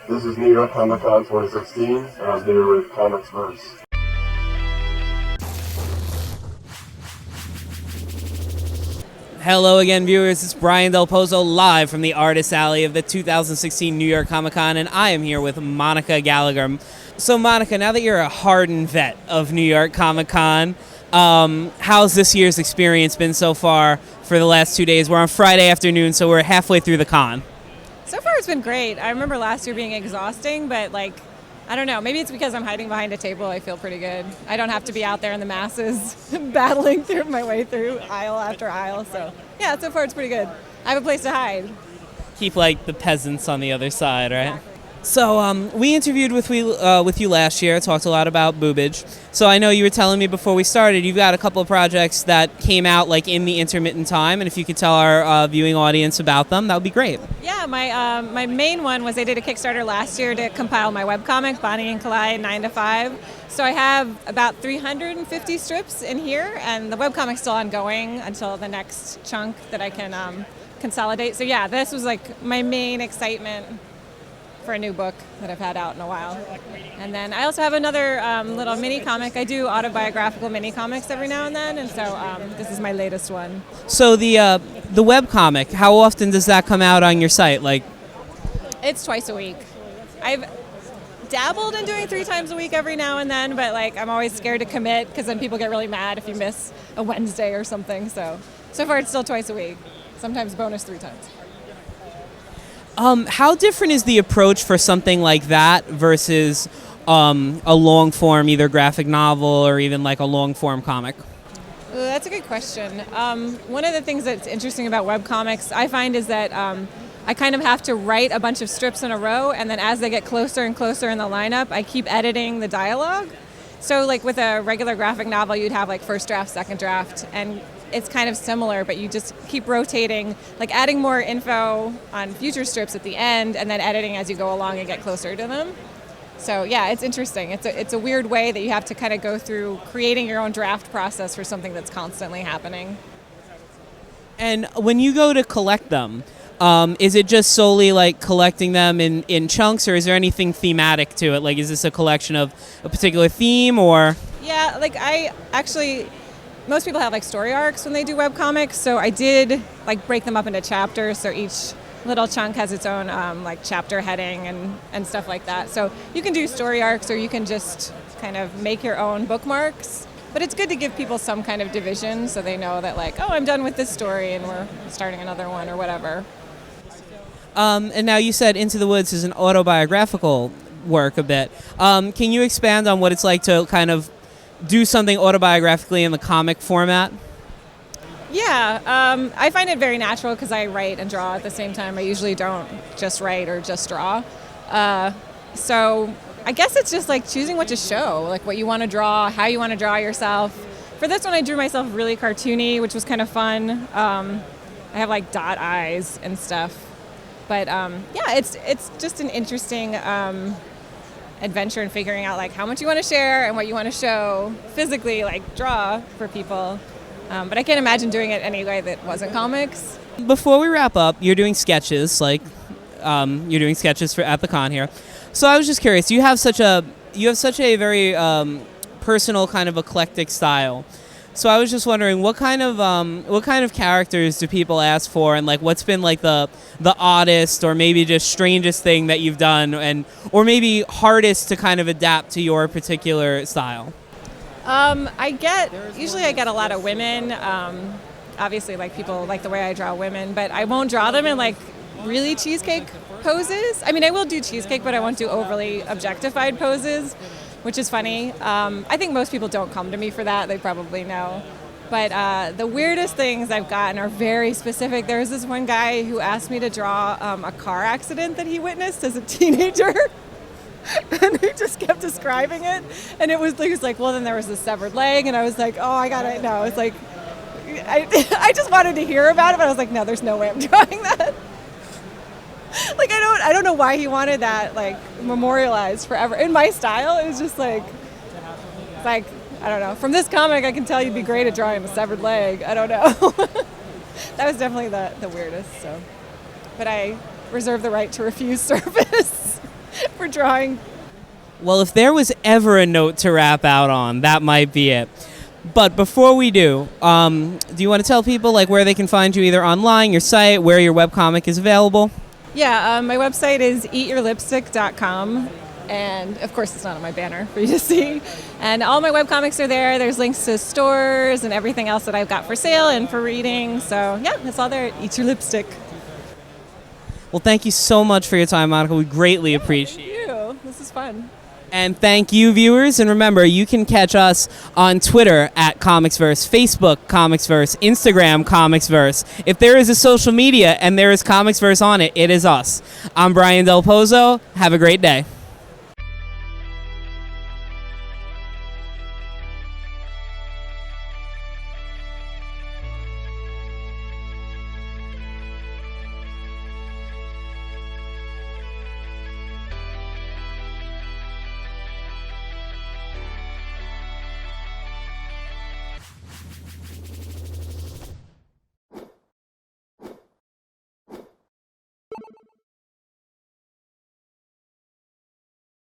This is New York Comic Con 2016, and I'm here with ComicsVerse. Hello again, viewers. It's Brian Del Pozo live from the Artist Alley of the 2016 New York Comic Con, and I am here with Monica Gallagher. So, Monica, now that you're a hardened vet of New York Comic Con, how's this year's experience been so far for the last 2 days? We're on Friday afternoon, so we're halfway through the con. So far, it's been great. I remember last year being exhausting, but I don't know. Maybe it's because I'm hiding behind a table. I feel pretty good. I don't have to be out there in the masses battling through my way through aisle after aisle. So, yeah, so far it's pretty good. I have a place to hide. Keep, the peasants on the other side, right? Exactly. So we interviewed with you last year, talked a lot about BOOBAGE. So I know you were telling me before we started, you've got a couple of projects that came out in the intermittent time, and if you could tell our viewing audience about them, that would be great. Yeah, my main one was I did a Kickstarter last year to compile my webcomic, Bonnie and Clyde 9 to 5. So I have about 350 strips in here, and the webcomic's still ongoing until the next chunk that I can consolidate. So yeah, this was my main excitement for a new book that I've had out in a while. And then I also have another little mini comic. I do autobiographical mini comics every now and then, and so this is my latest one. So the webcomic, how often does that come out on your site? It's twice a week. I've dabbled in doing 3 times a week every now and then, but I'm always scared to commit because then people get really mad if you miss a Wednesday or something. So far it's still twice a week, sometimes bonus 3 times. How different is the approach for something like that versus a long-form, either graphic novel or even a long-form comic? That's a good question. One of the things that's interesting about webcomics, I find, is that I kind of have to write a bunch of strips in a row, and then as they get closer and closer in the lineup, I keep editing the dialogue. So with a regular graphic novel, you'd have first draft, second draft, and it's kind of similar, but you just keep rotating, adding more info on future strips at the end and then editing as you go along and get closer to them. So yeah, it's interesting. It's a weird way that you have to kind of go through creating your own draft process for something that's constantly happening. And when you go to collect them, is it just solely collecting them in chunks, or is there anything thematic to it? Is this a collection of a particular theme, or? Yeah, I actually... Most people have story arcs when they do webcomics, so I did break them up into chapters, so each little chunk has its own chapter heading and stuff like that. So you can do story arcs, or you can just kind of make your own bookmarks. But it's good to give people some kind of division so they know that oh, I'm done with this story and we're starting another one or whatever. And now you said Into the Woods is an autobiographical work a bit. Can you expand on what it's like to kind of do something autobiographically in the comic format? Yeah, I find it very natural because I write and draw at the same time. I usually don't just write or just draw. So I guess it's just choosing what to show, what you want to draw, how you want to draw yourself. For this one, I drew myself really cartoony, which was kind of fun. I have dot eyes and stuff. But yeah, it's just an interesting adventure in figuring out how much you want to share and what you want to show physically, draw for people. But I can't imagine doing it any way that wasn't comics. Before we wrap up, you're doing sketches, you're doing sketches at the con here. So I was just curious, you have such a very personal kind of eclectic style. So I was just wondering, what kind of characters do people ask for, and what's been the oddest or maybe just strangest thing that you've done, or maybe hardest to kind of adapt to your particular style? Usually I get a lot of women. Obviously, people like the way I draw women, but I won't draw them in really cheesecake poses. I mean, I will do cheesecake, but I won't do overly objectified poses, which is funny. I think most people don't come to me for that. They probably know. But the weirdest things I've gotten are very specific. There was this one guy who asked me to draw a car accident that he witnessed as a teenager. And he just kept describing it. And he was well, then there was this severed leg. And I was oh, I got it. No, it's I just wanted to hear about it, but I was no, there's no way I'm drawing that. I don't know why he wanted that memorialized forever. In my style, it was just I don't know. From this comic, I can tell you'd be great at drawing a severed leg. I don't know. That was definitely the weirdest. So, but I reserve the right to refuse service drawing. Well, if there was ever a note to wrap out on, that might be it. But before we do you want to tell people like where they can find you either online, your site, where your webcomic is available? Yeah, my website is eatyourlipstick.com. And of course, it's not on my banner for you to see. And all my webcomics are there. There's links to stores and everything else that I've got for sale and for reading. So yeah, it's all there. Eat your lipstick. Well, thank you so much for your time, Monica. We greatly appreciate it. Thank you. This is fun. And thank you, viewers. And remember, you can catch us on Twitter at ComicsVerse, Facebook, ComicsVerse, Instagram, ComicsVerse. If there is a social media and there is ComicsVerse on it, it is us. I'm Brian Del Pozo. Have a great day.